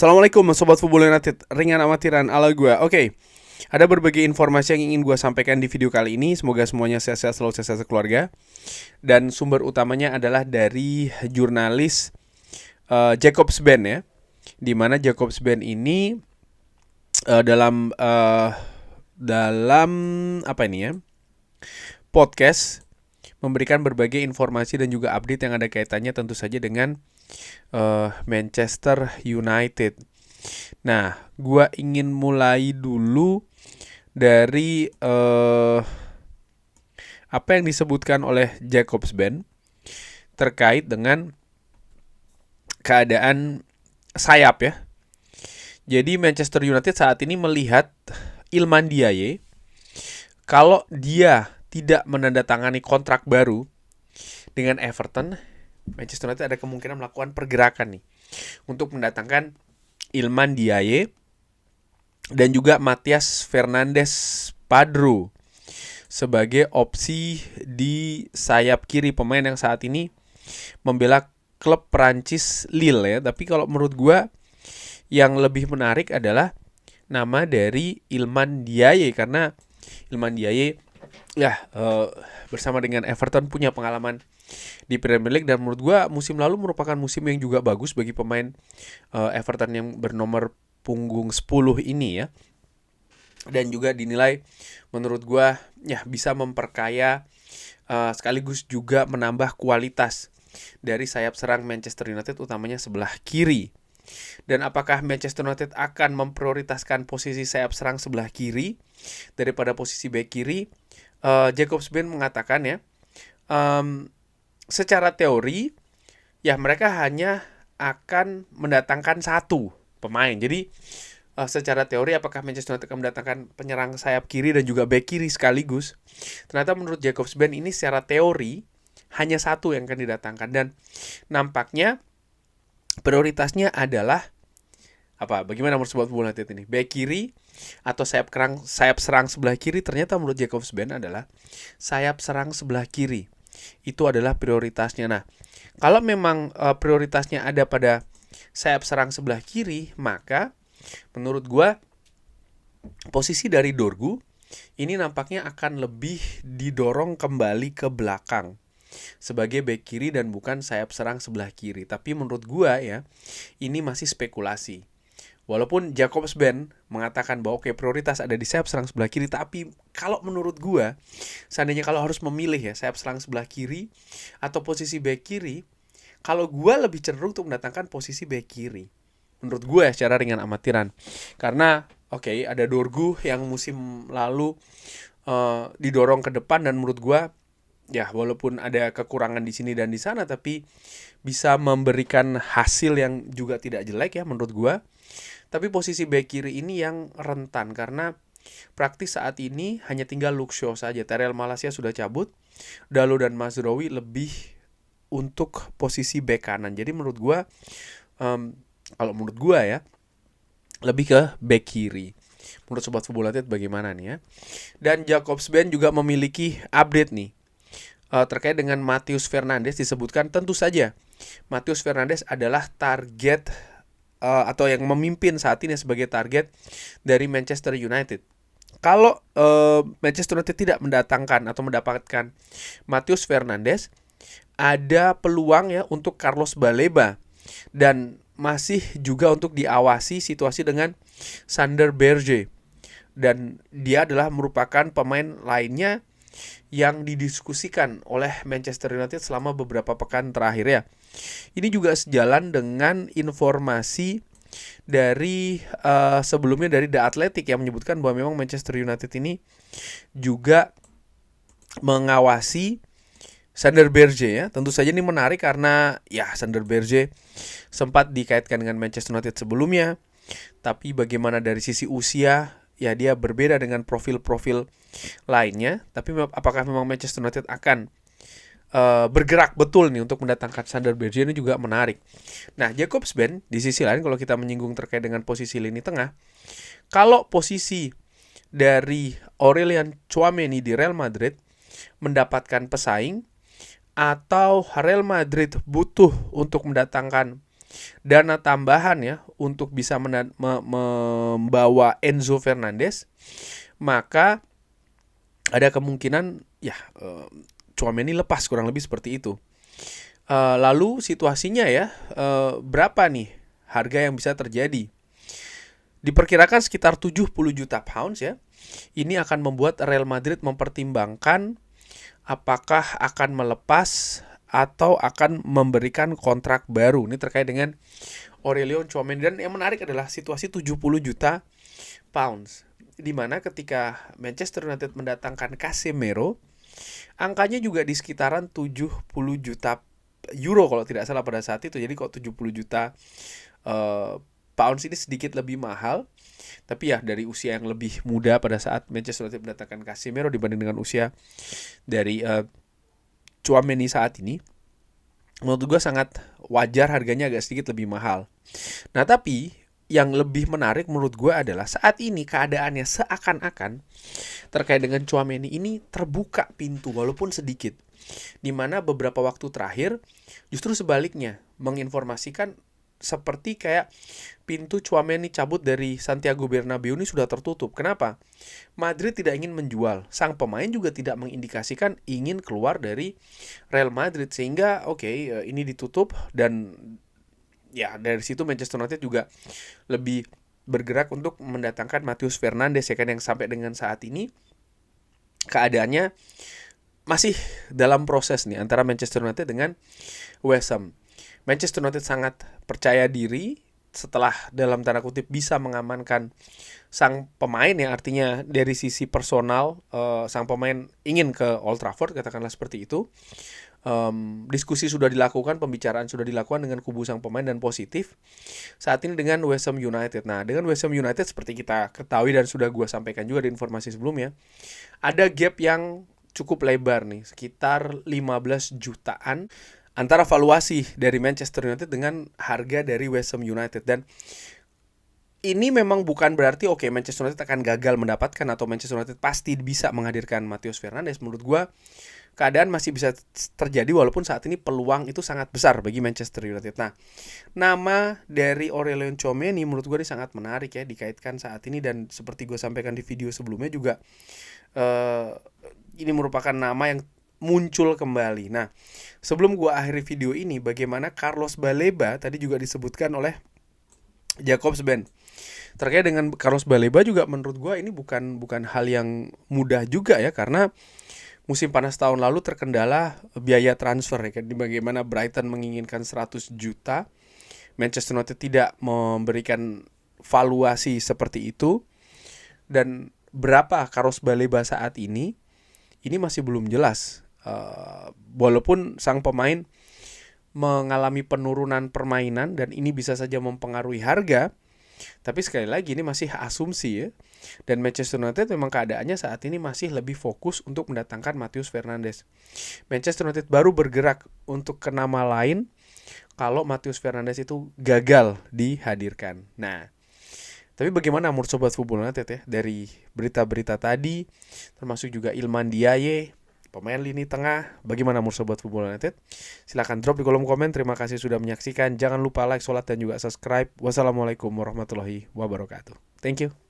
Assalamualaikum Sobat Football United, ringan amatiran ala gue. Oke, ada berbagai informasi yang ingin gue sampaikan di video kali ini. Semoga semuanya sehat-sehat, selalu sehat-sehat keluarga. Dan sumber utamanya adalah dari jurnalis Jacobs Band ya. Dimana Jacobs Band ini dalam apa ini ya, podcast memberikan berbagai informasi dan juga update yang ada kaitannya tentu saja dengan Manchester United. Nah, gua ingin mulai dulu dari apa yang disebutkan oleh Jacobs Band terkait dengan keadaan sayap ya. Jadi Manchester United saat ini melihat Iliman Ndiaye, kalau dia tidak menandatangani kontrak baru dengan Everton, Manchester United ada kemungkinan melakukan pergerakan nih untuk mendatangkan Iliman Ndiaye dan juga Matías Fernandes Padro sebagai opsi di sayap kiri, pemain yang saat ini membela klub Prancis Lille ya. Tapi kalau menurut gue yang lebih menarik adalah nama dari Iliman Ndiaye, karena Iliman Ndiaye bersama dengan Everton punya pengalaman di Premier League, dan menurut gue musim lalu merupakan musim yang juga bagus bagi pemain Everton yang bernomor punggung 10 ini ya. Dan juga dinilai menurut gue bisa memperkaya sekaligus juga menambah kualitas dari sayap serang Manchester United, utamanya sebelah kiri. Dan apakah Manchester United akan memprioritaskan posisi sayap serang sebelah kiri daripada posisi bek kiri? Jacobs Band mengatakan ya, secara teori ya mereka hanya akan mendatangkan satu pemain. Jadi secara teori apakah Manchester United akan mendatangkan penyerang sayap kiri dan juga bek kiri sekaligus? Ternyata menurut Jacobs Band ini secara teori hanya satu yang akan didatangkan, dan nampaknya prioritasnya adalah apa? Bagaimana menurut Sobat Football United ini? Bek kiri atau sayap serang sebelah kiri? Ternyata menurut Jacobs Band adalah sayap serang sebelah kiri. Itu adalah prioritasnya. Nah, kalau memang prioritasnya ada pada sayap serang sebelah kiri, maka menurut gua posisi dari Dorgu ini nampaknya akan lebih didorong kembali ke belakang sebagai bek kiri dan bukan sayap serang sebelah kiri. Tapi menurut gua ya, ini masih spekulasi. Walaupun Jacobs Band mengatakan bahwa prioritas ada di sayap serang sebelah kiri, tapi kalau menurut gua, seandainya kalau harus memilih ya sayap serang sebelah kiri atau posisi bek kiri, kalau gua lebih cenderung untuk mendatangkan posisi bek kiri. Menurut gua ya, secara ringan amatiran. Karena ada Dorgu yang musim lalu didorong ke depan, dan menurut gua ya walaupun ada kekurangan di sini dan di sana, tapi bisa memberikan hasil yang juga tidak jelek ya menurut gua. Tapi posisi bek kiri ini yang rentan karena praktis saat ini hanya tinggal Luke Shaw saja. Tyrell Malacia sudah cabut, Dalot dan Mazraoui lebih untuk posisi bek kanan. Jadi menurut gua kalau menurut gua ya lebih ke bek kiri. Menurut Sobat Football United bagaimana nih ya? Dan Jacobs Band juga memiliki update nih terkait dengan Matheus Fernandes. Disebutkan tentu saja Matheus Fernandes adalah target atau yang memimpin saat ini sebagai target dari Manchester United. Kalau Manchester United tidak mendatangkan atau mendapatkan Matheus Fernandes, ada peluang ya untuk Carlos Baleba, dan masih juga untuk diawasi situasi dengan Sander Berge, dan dia adalah merupakan pemain lainnya yang didiskusikan oleh Manchester United selama beberapa pekan terakhir ya. Ini juga sejalan dengan informasi dari sebelumnya dari The Athletic yang menyebutkan bahwa memang Manchester United ini juga mengawasi Sander Berge ya. Tentu saja ini menarik karena ya Sander Berge sempat dikaitkan dengan Manchester United sebelumnya. Tapi bagaimana dari sisi usia, ya dia berbeda dengan profil-profil lainnya. Tapi apakah memang Manchester United akan bergerak betul nih untuk mendatangkan Sander Berge, ini juga menarik. Nah, Jacobs Band di sisi lain, kalau kita menyinggung terkait dengan posisi lini tengah, kalau posisi dari Aurelien Tchouaméni di Real Madrid mendapatkan pesaing, atau Real Madrid butuh untuk mendatangkan dana tambahan ya untuk bisa membawa Enzo Fernandez, maka ada kemungkinan ya Tchouaméni lepas, kurang lebih seperti itu. Lalu situasinya ya, berapa nih harga yang bisa terjadi? Diperkirakan sekitar 70 juta pounds ya. Ini akan membuat Real Madrid mempertimbangkan apakah akan melepas atau akan memberikan kontrak baru. Ini terkait dengan Aurelien Tchouaméni. Dan yang menarik adalah situasi 70 juta pounds, di mana ketika Manchester United mendatangkan Casemiro, angkanya juga di sekitaran 70 juta euro kalau tidak salah pada saat itu. Jadi kok 70 juta pounds ini sedikit lebih mahal. Tapi ya dari usia yang lebih muda pada saat Manchester United mendatangkan Casemiro dibanding dengan usia dari Tchouaméni saat ini, menurut gue sangat wajar harganya agak sedikit lebih mahal. Nah tapi yang lebih menarik menurut gue adalah saat ini keadaannya seakan-akan terkait dengan Tchouaméni ini terbuka pintu walaupun sedikit, dimana beberapa waktu terakhir justru sebaliknya menginformasikan seperti kayak pintu Tchouaméni cabut dari Santiago Bernabeu ini sudah tertutup. Kenapa? Madrid tidak ingin menjual. Sang pemain juga tidak mengindikasikan ingin keluar dari Real Madrid, sehingga ini ditutup. Dan ya dari situ Manchester United juga lebih bergerak untuk mendatangkan Matheus Fernandes ya kan, yang sampai dengan saat ini keadaannya masih dalam proses nih antara Manchester United dengan West Ham. Manchester United sangat percaya diri setelah dalam tanda kutip bisa mengamankan sang pemain ya, artinya dari sisi personal sang pemain ingin ke Old Trafford, katakanlah seperti itu. Diskusi sudah dilakukan, pembicaraan sudah dilakukan dengan kubu sang pemain dan positif. Saat ini dengan West Ham United. Nah, dengan West Ham United seperti kita ketahui dan sudah gue sampaikan juga di informasi sebelumnya, ada gap yang cukup lebar nih, sekitar 15 jutaan antara valuasi dari Manchester United dengan harga dari West Ham United. Dan ini memang bukan berarti Manchester United akan gagal mendapatkan atau Manchester United pasti bisa menghadirkan Matheus Fernandes. Menurut gue keadaan masih bisa terjadi walaupun saat ini peluang itu sangat besar bagi Manchester United. Nah, nama dari Aurelien Tchouaméni menurut gue ini sangat menarik ya dikaitkan saat ini, dan seperti gue sampaikan di video sebelumnya juga ini merupakan nama yang muncul kembali. Nah, sebelum gue akhiri video ini, bagaimana Carlos Baleba tadi juga disebutkan oleh Jacobs Ben. Terkait dengan Carlos Baleba juga menurut gue ini bukan hal yang mudah juga ya, karena musim panas tahun lalu terkendala biaya transfer ya kan, bagaimana Brighton menginginkan 100 juta, Manchester United tidak memberikan valuasi seperti itu, dan berapa Carlos Baleba saat ini masih belum jelas. Walaupun sang pemain mengalami penurunan permainan dan ini bisa saja mempengaruhi harga, tapi sekali lagi ini masih asumsi ya. Dan Manchester United memang keadaannya saat ini masih lebih fokus untuk mendatangkan Matheus Fernandes. Manchester United baru bergerak untuk ke nama lain kalau Matheus Fernandes itu gagal dihadirkan. Nah, tapi bagaimana menurut Sobat Football United ya dari berita-berita tadi, termasuk juga Iliman Ndiaye, pemain lini tengah, bagaimana menurut Sobat Football United? Silahkan drop di kolom komen. Terima kasih sudah menyaksikan. Jangan lupa like, sholat, dan juga subscribe. Wassalamualaikum warahmatullahi wabarakatuh. Thank you.